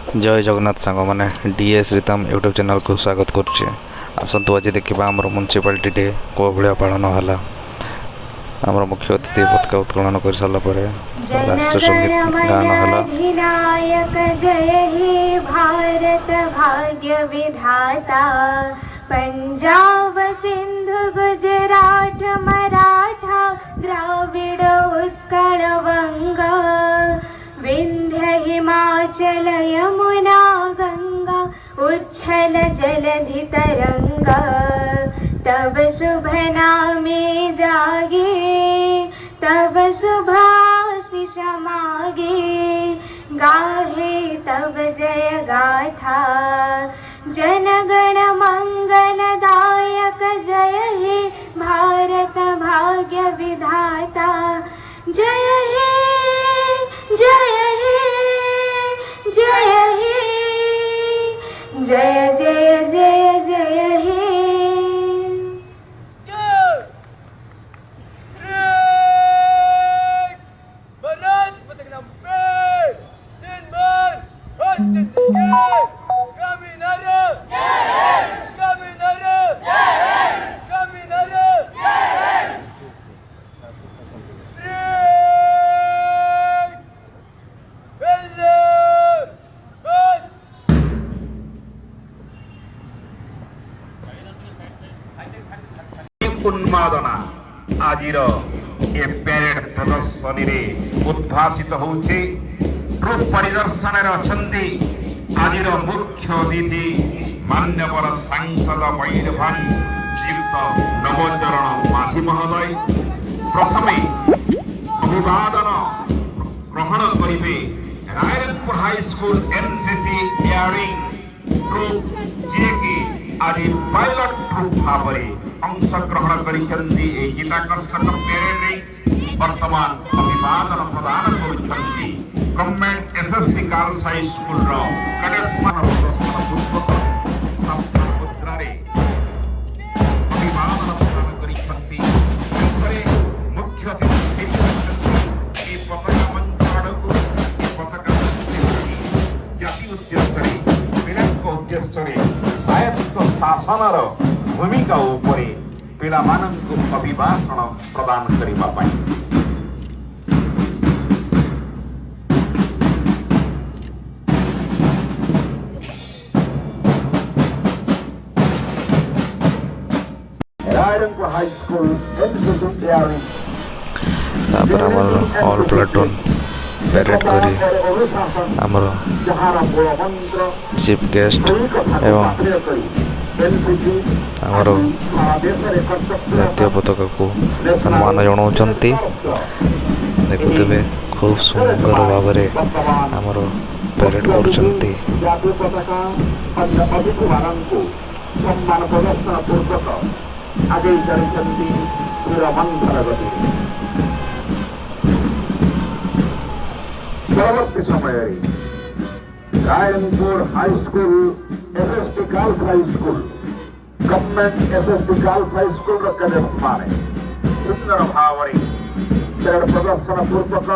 जय जगन्नाथ सांग मैंने डीएस रितम यूट्यूब चैनल को स्वागत करुचे। आसतु आज देखा आम म्यूनिसिपालिटी डे कौ भाया पालन है। आम मुख्य अतिथि पताका उत्तोलन कर सारापर राष्ट्र संगीत गान है। जय हे भारत भाग्य विधाता, पंजाब सिंधु गुजरात मराठा द्राविड़ उत्कल वंगा, विंध्य हिमाचल यमुना गंगा उच्छल जलधि तरंगा, तब शुभ नामे जागे तब शुभाशिष मागे, गाहे तब जय गाथा जनगण मंगलदायक, जय हे भारत भाग्य विधाता, जय हे जय हे जय हे जय जय जय जय हे। उन्मादना आजिर ए पेरेड प्रदर्शनी रे उद्भासित होउछि। ट्रुप परिदर्शन अच्छी आजिर मुख्य अतिथि मान्यवर सांसद वैरभान श्रीयुक्त नवचरण माझी महोदय प्रथमे अभिवादन ग्रहण करिवे। Rairangpur high school NCC air wing troop जी आज पायलट ट्रुप भाव अंशग्रहण करिसेंती ए चित्ताकर्षक पेरेड रे वर्तमान अभिवादन प्रदान करुछंती government SSC girls high school रो कैडेट्स मान प्रदर्शन पूर्वक संस्थान मुद्रा रे अभिवादन प्रदान करिसेंती। एपरे मुख्य अतिथि ए पताका मंच आडकु ए पताका जाति उद्देश्य रे पिलांक उद्देश्य रे स्वायत्त शासनर भूमिका उपरे पिला मानंकु अभिभाषण प्रदान करिबा पई रायरंगपुर हाई स्कूल एनसीसी एयरिंग तापर हमर ऑल प्लाटून पेरेड करी हमर चीफ गेस्ट एवं आमर जातीय पताका को सम्मान जनाउछंती। देखुथिबे खूब सुंदर भाव में आमर पेरेड करुछंती। सम्मान प्रदर्शन पूर्वक आगे चलती परवर्ती समय Rairangpur high school SSC girls high school government SSC girls high school cadets माने सुंदर भाव प्रदर्शन पूर्वक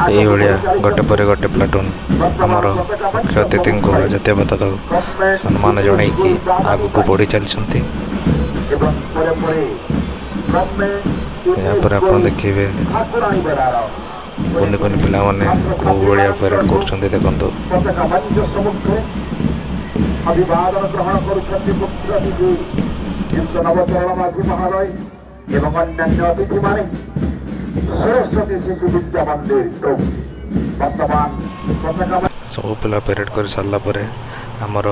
यही भाया गोटे पर गोटे प्लाटून आमर मुख्य अतिथि को जातीय पताका सम्मान जन आग को बढ़ी चलती। यहाँ आप देखिए कुनि कुनि पिला माने को बढ़िया पेरेड कर देखो। अभिवादन ग्रहण करुछंती मुख्य अतिथि नवचरण माझी महोदय एवं अन्य अतिथि माने सरस्वती शिशु विद्या मंदिर वर्तमान पताका सब पिला पेरेड कर सारा पर आमर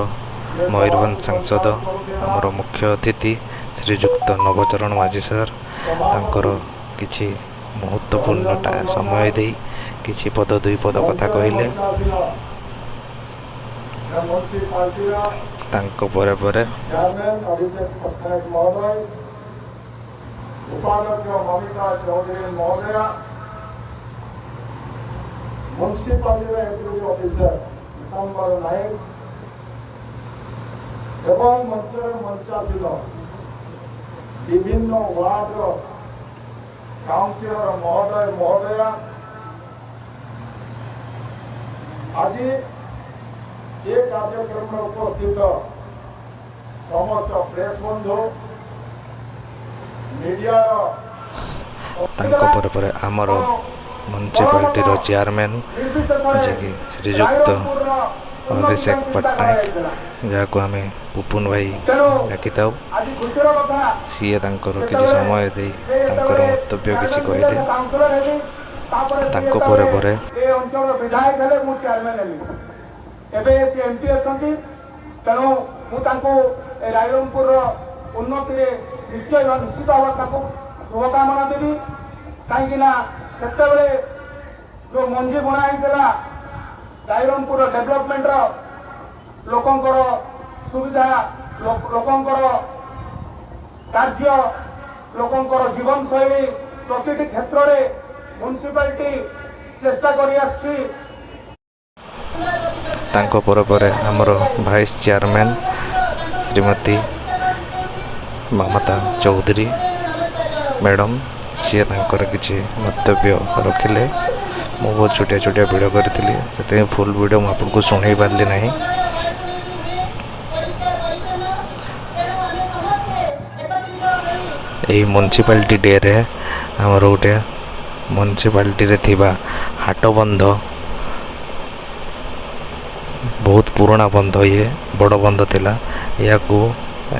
मयूरभंज सांसद आमर मुख्य अतिथि श्रीयुक्त नवचरण माझी सर तांकर किछि महत्वपूर्ण समय दे किछि पद दुई पद कथा कहले। तांको परे परे उपाध्यक्ष ममिता चौधरी महोदय म्युनिसिपालिटी एक्जिक्यूटिव ऑफिसर पीताम्बर नायक एवं मंचर मंचासीन विभिन्न वार्ड काउंसिलर महोदय महोदया आज ଏ କାର୍ଯ୍ୟକ୍ରମରେ ଉପସ୍ଥିତ ସମସ୍ତ ପ୍ରେସ୍ ବନ୍ଧୁ ମିଡିଆର ତାଙ୍କ ପରେ ଆମର ମ୍ୟୁନିସିପାଲିଟିର ଚେୟାରମ୍ୟାନ୍ ଯିଏକି ଶ୍ରୀଯୁକ୍ତ ଅଭିଷେକ ପଟ୍ଟନାୟକ, ଯାହାକୁ ଆମେ ପୁପୁନ ଭାଇ ଡାକିଥାଉ, ସିଏ ତାଙ୍କର କିଛି ସମୟ ଦେଇ ତାଙ୍କର ମନ୍ତବ୍ୟ କିଛି କହିଲେ। ତାଙ୍କ ପରେ ଏ ଅଞ୍ଚଳର ବିଧାୟକ ହେଲେ, ମୁଁ ଚେୟାରମ୍ୟାନ୍ ହେଲି। ଏବେ ସେ ଏମ୍ପି ଅଛନ୍ତି, ତେଣୁ ମୁଁ ତାଙ୍କୁ ରାଇରଙ୍ଗପୁରର ଉନ୍ନତିରେ ନିଶ୍ଚିତ ଭାବରେ ତାଙ୍କୁ ଶୁଭକାମନା ଦେବି। କାହିଁକି ନା ସେତେବେଳେ ଯେଉଁ ମଞ୍ଜି ବୁଣା ହେଇଥିଲା ରାଇରଙ୍ଗପୁର ଡେଭଲପମେଣ୍ଟର, ଲୋକଙ୍କର ସୁବିଧା, ଲୋକଙ୍କର କାର୍ଯ୍ୟ, ଲୋକଙ୍କର ଜୀବନଶୈଳୀ ପ୍ରତିଟି କ୍ଷେତ୍ରରେ ମ୍ୟୁନିସିପାଲିଟି ଚେଷ୍ଟା କରି ଆସିଛି। ତାଙ୍କ ପରେ ଆମର ଭାଇସ୍ ଚେୟାରମ୍ୟାନ୍ ଶ୍ରୀମତୀ ମମତା ଚୌଧୁରୀ ମ୍ୟାଡ଼ମ୍, ସିଏ ତାଙ୍କର କିଛି ମନ୍ତବ୍ୟ ରଖିଲେ। ମୁଁ ବହୁତ ଛୋଟିଆ ଭିଡ଼ିଓ କରିଥିଲି, ସେଥିପାଇଁ ଫୁଲ୍ ଭିଡ଼ିଓ ମୁଁ ଆପଣଙ୍କୁ ଶୁଣାଇ ପାରିଲି ନାହିଁ। ଏହି ମ୍ୟୁନିସିପାଲିଟି ଡେରେ ଆମର ଗୋଟେ ମ୍ୟୁନିସିପାଲିଟିରେ ଥିବା ହାଟ ବନ୍ଧ, ବହୁତ ପୁରୁଣା ବନ୍ଧ, ଇଏ ବଡ଼ ବନ୍ଧ ଥିଲା, ଏହାକୁ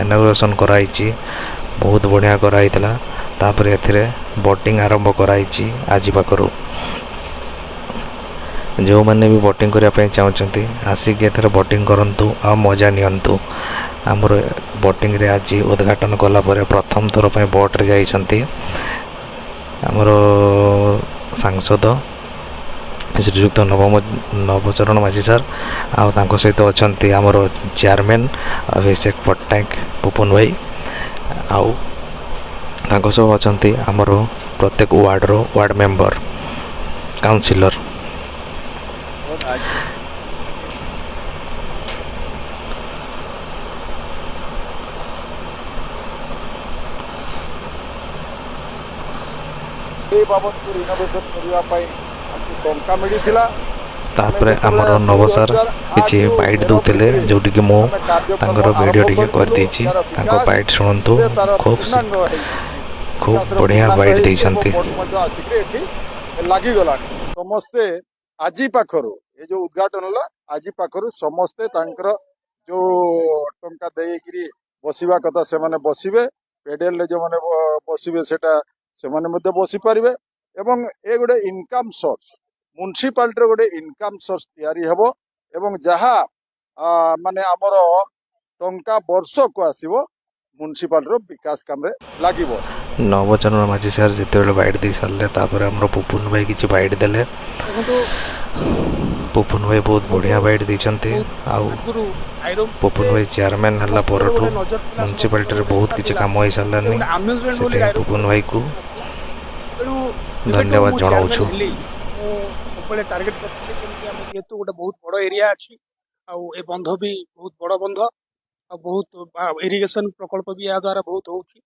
ଇନୋଗ୍ରେସନ୍ କରାହେଇଛି, ବହୁତ ବଢ଼ିଆ କରାହେଇଥିଲା। ତାପରେ ଏଥିରେ ବୋଟିଂ ଆରମ୍ଭ କରାହେଇଛି ଆଜି ପାଖରୁ। ଯେଉଁମାନେ ବି ବୋଟିଂ କରିବା ପାଇଁ ଚାହୁଁଛନ୍ତି ଆସିକି ଏଥିରେ ବୋଟିଂ କରନ୍ତୁ ଆଉ ମଜା ନିଅନ୍ତୁ। ଆମର ବୋଟିଂରେ ଆଜି ଉଦ୍ଘାଟନ କଲା ପରେ ପ୍ରଥମ ଥର ପାଇଁ ବୋଟ୍ରେ ଯାଇଛନ୍ତି ଆମର ସାଂସଦ ଶ୍ରୀଯୁକ୍ତ ନବଚରଣ ମାଝୀ ସାର୍, ଆଉ ତାଙ୍କ ସହିତ ଅଛନ୍ତି ଆମର ଚେୟାରମ୍ୟାନ୍ ଅଭିଷେକ ପଟ୍ଟନାୟକ ପୁପୁନ ଭାଇ, ଆଉ ତାଙ୍କ ସହ ଅଛନ୍ତି ଆମର ପ୍ରତ୍ୟେକ ୱାର୍ଡ଼ ମେମ୍ବର, କାଉନସିଲର। এই ବାବଦକୁ ରିନୋଭେସନ୍ କରିବା ପାଇଁ ଆମକୁ ଟଙ୍କା ମିଳିଥିଲା। ତାପରେ ଆମର ନବ ସାର୍ କିଛି ବାଇଟ୍ ଦେଉଥିଲେ, ଯେଉଁଠିକି ମୁଁ ତାଙ୍କର ଭିଡ଼ିଓ ଟିକେ କରିଦେଇଛି, ତାଙ୍କ ବାଇଟ୍ ଶୁଣନ୍ତୁ। ଖୁବ୍ ବଢ଼ିଆ ବାଇଟ୍ ଦେଇଛନ୍ତି। ଆସିକି ଏଠି ଲାଗିଗଲାଣି। ସମସ୍ତେ ଆଜି ପାଖରୁ ଏ ଯୋଉ ଉଦ୍ଘାଟନ ହେଲା, ଆଜି ପାଖରୁ ସମସ୍ତେ ତାଙ୍କର ଯୋଉ ଟଙ୍କା ଦେଇକିରି ବସିବା କଥା ସେମାନେ ବସିବେ, ପେଡେଲରେ ଯୋଉମାନେ ବସିବେ ସେଟା ସେମାନେ ମଧ୍ୟ ବସିପାରିବେ। ଏବଂ ଏ ଗୋଟେ ଇନକମ୍ ସୋର୍ସ, ମ୍ୟୁନିସିପାଲିଟିର ଗୋଟେ ଇନକମ୍ ସୋର୍ସ ତିଆରି ହେବ ଏବଂ ଯାହା ମାନେ ଆମର ଟଙ୍କା ବର୍ଷକୁ ଆସିବ ମ୍ୟୁନିସିପାଲିଟିର ବିକାଶ କାମରେ ଲାଗିବ। ନବଚରଣ ମାଝୀ ସାର୍ ଯେତେବେଳେ ବାଇଟ୍ ଦେଇ ସାରିଲେ, ତାପରେ ଆମର ପୁପୁନ ଭାଇ କିଛି ବାଇଟ୍ ଦେଲେ। ପୁପୁନ ଭାଇ ବହୁତ ବଢ଼ିଆ ବାଇଟ୍ ଦେଇଛନ୍ତି। ଆଉ ପୁପୁନ ଭାଇ ଚେୟାରମ୍ୟାନ୍ ହେଲା ପରଠୁ ମ୍ୟୁନିସିପାଲିଟିରେ ବହୁତ କିଛି କାମ ହେଇସାରିଲାନି, ସେଥିପାଇଁ ପୁପୁନ ଭାଇକୁ ଧନ୍ୟବାଦ ଜଣାଉଛୁ। ମୁଁ ସବୁବେଳେ ଟାର୍ଗେଟ କରିଥିଲି କେମିତି ଆମେ ଯେହେତୁ ଗୋଟେ ବହୁତ ବଡ଼ ଏରିଆ ଅଛି, ଆଉ ଏ ବନ୍ଧ ବି ବହୁତ ବଡ଼ ବନ୍ଧ, ଆଉ ବହୁତ ଇରିଗେସନ ପ୍ରକଳ୍ପ ବି ଏହା ଦ୍ୱାରା ବହୁତ ହଉଛି।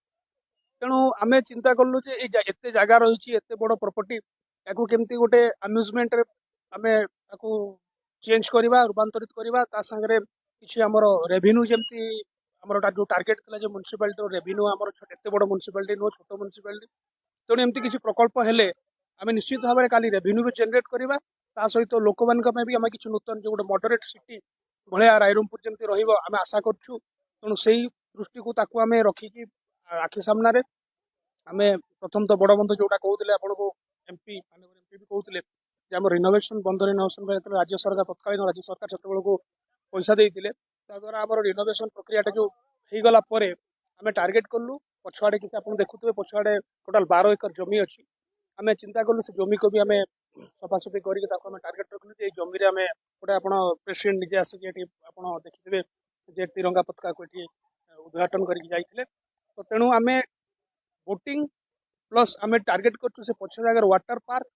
ତେଣୁ ଆମେ ଚିନ୍ତା କଲୁ ଯେ ଏତେ ଜାଗା ରହିଛି, ଏତେ ବଡ଼ ପ୍ରପର୍ଟି, ୟାକୁ କେମିତି ଗୋଟେ ଆମ୍ୟୁଜମେଣ୍ଟରେ ଆମେ ତାକୁ ଚେଞ୍ଜ କରିବା, ରୂପାନ୍ତରିତ କରିବା। ତା ସାଙ୍ଗରେ କିଛି ଆମର ରେଭିନ୍ୟୁ, ଯେମିତି ଆମର ଯୋଉ ଟାର୍ଗେଟ ଥିଲା ଯେ ମ୍ୟୁନିସିପାଲିଟିର ରେଭିନ୍ୟୁ ଆମର ଏତେ ବଡ଼ ମ୍ୟୁନିସିପାଲିଟି ନୁହଁ, ଛୋଟ ମ୍ୟୁନିସିପାଲିଟି। ତେଣୁ ଏମିତି କିଛି ପ୍ରକଳ୍ପ ହେଲେ ଆମେ ନିଶ୍ଚିତ ଭାବରେ କାଲି ରେଭିନ୍ୟୁ ବି ଜେନେରେଟ୍ କରିବା, ତା ସହିତ ଲୋକମାନଙ୍କ ପାଇଁ ବି ଆମେ କିଛି ନୂତନ ଯୋଉ ଗୋଟେ ମଡରେଟ୍ ସିଟି ଭଳିଆ ରାଇରଙ୍ଗପୁର ଯେମିତି ରହିବ ଆମେ ଆଶା କରୁଛୁ। ତେଣୁ ସେଇ ଦୃଷ୍ଟିକୁ ତାକୁ ଆମେ ରଖିକି ଆଖି ସାମ୍ନାରେ ଆମେ ପ୍ରଥମ ତ ବଡ଼ ବନ୍ଧ ଯୋଉଟା କହୁଥିଲେ ଆପଣଙ୍କୁ, ଏମ୍ପି ବି କହୁଥିଲେ ଯେ ଆମ ରିନୋଭେସନ ବନ୍ଧ ରିନୋଭେସନ ପାଇଁ ଯେତେବେଳେ ରାଜ୍ୟ ସରକାର, ତତ୍କାଳୀନ ରାଜ୍ୟ ସରକାର ସେତେବେଳକୁ ପଇସା ଦେଇଥିଲେ, ତାଦ୍ୱାରା ଆମର ରିନୋଭେସନ ପ୍ରକ୍ରିୟାଟା ଯୋଉ ହେଇଗଲା ପରେ ଆମେ ଟାର୍ଗେଟ କଲୁ ପଛଆଡ଼େ କିଛି ଆପଣ ଦେଖୁଥିବେ, ପଛଆଡ଼େ ଟୋଟାଲ 12 ଏକର ଜମି ଅଛି। ଆମେ ଚିନ୍ତା କଲୁ ସେ ଜମିକୁ ବି ଆମେ ସଫାସଫି କରିକି ତାକୁ ଆମେ ଟାର୍ଗେଟ ରଖିଲୁ ଯେ ଏଇ ଜମିରେ ଆମେ ଗୋଟେ, ଆପଣ ପ୍ରେସିଡେଣ୍ଟ ନିଜେ ଆସିକି ଏଠି ଆପଣ ଦେଖିଥିବେ ଯେ ତିରଙ୍ଗା ପତାକାକୁ ଏଠି ଉଦ୍ଘାଟନ କରିକି ଯାଇଥିଲେ। ତ ତେଣୁ ଆମେ ବୋଟିଂ ପ୍ଲସ୍ ଆମେ ଟାର୍ଗେଟ କରୁଛୁ ସେ ପଛ ଜାଗାରେ ୱାଟର ପାର୍କ,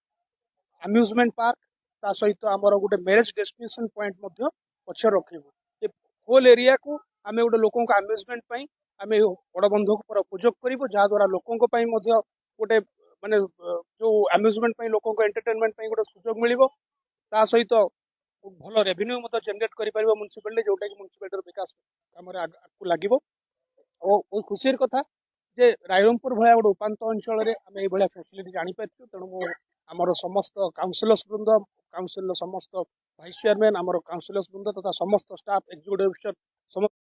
ଆମ୍ୟୁଜମେଣ୍ଟ ପାର୍କ, ତା ସହିତ ଆମର ଗୋଟେ ମ୍ୟାରେଜ ଡେଷ୍ଟିନେସନ ପଏଣ୍ଟ ମଧ୍ୟ ପଛରେ ରଖିବୁ। ଏ ହୋଲ୍ ଏରିଆକୁ ଆମେ ଗୋଟେ ଲୋକଙ୍କ ଆମ୍ୟୁଜମେଣ୍ଟ ପାଇଁ ଆମେ ବଡ଼ ବନ୍ଧକୁ ପୁରା ଉପଯୋଗ କରିବୁ, ଯାହାଦ୍ୱାରା ଲୋକଙ୍କ ପାଇଁ ମଧ୍ୟ ଗୋଟେ ମାନେ ଯୋଉ ଆମ୍ୟୁଜମେଣ୍ଟ ପାଇଁ, ଲୋକଙ୍କ ଏଣ୍ଟରଟେନମେଣ୍ଟ ପାଇଁ ଗୋଟେ ସୁଯୋଗ ମିଳିବ। ତା ସହିତ ଭଲ ରେଭିନ୍ୟୁ ମଧ୍ୟ ଜେନେରେଟ୍ କରିପାରିବ ମ୍ୟୁନିସିପାଲିଟି, ଯୋଉଟାକି ମ୍ୟୁନିସିପାଲିଟିର ବିକାଶ କାମରେ ଆଗକୁ ଲାଗିବ। ଓ ଖୁସିର କଥା ଯେ ରାଇରଙ୍ଗପୁର ଭଳିଆ ଗୋଟେ ଉପାନ୍ତ ଅଞ୍ଚଳରେ ଆମେ ଏଇଭଳିଆ ଫ୍ୟାସିଲିଟି ଜାଣିପାରିଛୁ। ତେଣୁ ମୁଁ ଆମର ସମସ୍ତ କାଉନସିଲର୍ସ ବୃନ୍ଦ, କାଉନସିଲର ସମସ୍ତ ଭାଇସ୍ ଚେୟାରମ୍ୟାନ୍, ଆମର କାଉନସିଲର୍ସ ବୃନ୍ଦ ତଥା ସମସ୍ତ ଷ୍ଟାଫ୍ ଏକ୍ଜିକ୍ୟୁଟିଭ ଅଫିସର ସମସ୍ତ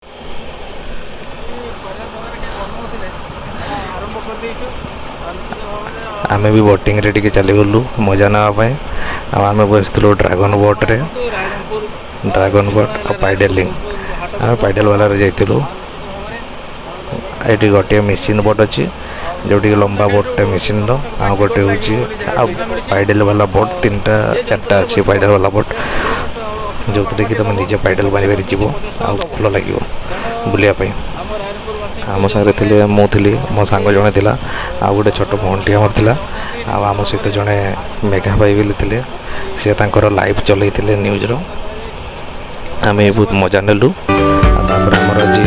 ଆମେ ବି ବୋଟିଂରେ ଟିକେ ଚାଲିଗଲୁ ମଜା ନେବା ପାଇଁ। ଆଉ ଆମେ ବସିଥିଲୁ ଡ୍ରାଗନ୍ ବୋଟ୍ରେ, ଡ୍ରାଗନ୍ ବୋଟ୍ ଆଉ ପାଇଡେଲିଂ। ଆମେ ପାଇଡେଲ୍ ବାଲାରେ ଯାଇଥିଲୁ। ଏଠି ଗୋଟିଏ ମେସିନ୍ ବୋଟ୍ ଅଛି, ଯେଉଁଠିକି ଲମ୍ବା ବୋଟ୍ଟେ ମେସିନ୍ର, ଆଉ ଗୋଟେ ହେଉଛି ଆଉ ପାଇଡେଲ୍ ବାଲା ବୋଟ୍ 3-4ଟା ଅଛି। ପାଇଡେଲ୍ ବାଲା ବୋଟ୍ ଯେଉଁଥିରେ କି ତୁମେ ନିଜେ ପାଇଡେଲ୍ ମାରିବାରେ ଯିବ, ଆଉ ଭଲ ଲାଗିବ ବୁଲିବା ପାଇଁ। ଆମ ସାଙ୍ଗରେ ଥିଲେ, ମୁଁ ଥିଲି, ମୋ ସାଙ୍ଗ ଜଣେ ଥିଲା, ଆଉ ଗୋଟେ ଛୋଟ ଭଉଣୀଟି ଆମର ଥିଲା, ଆଉ ଆମ ସହିତ ଜଣେ ମେଘା ଭାଇ ବୋଲି ଥିଲେ, ସେ ତାଙ୍କର ଲାଇଭ୍ ଚଲେଇଥିଲେ ନ୍ୟୁଜ୍ର। ଆମେ ବହୁତ ମଜା ନେଲୁ। ଆଉ ତାପରେ ଆମର ଆଜି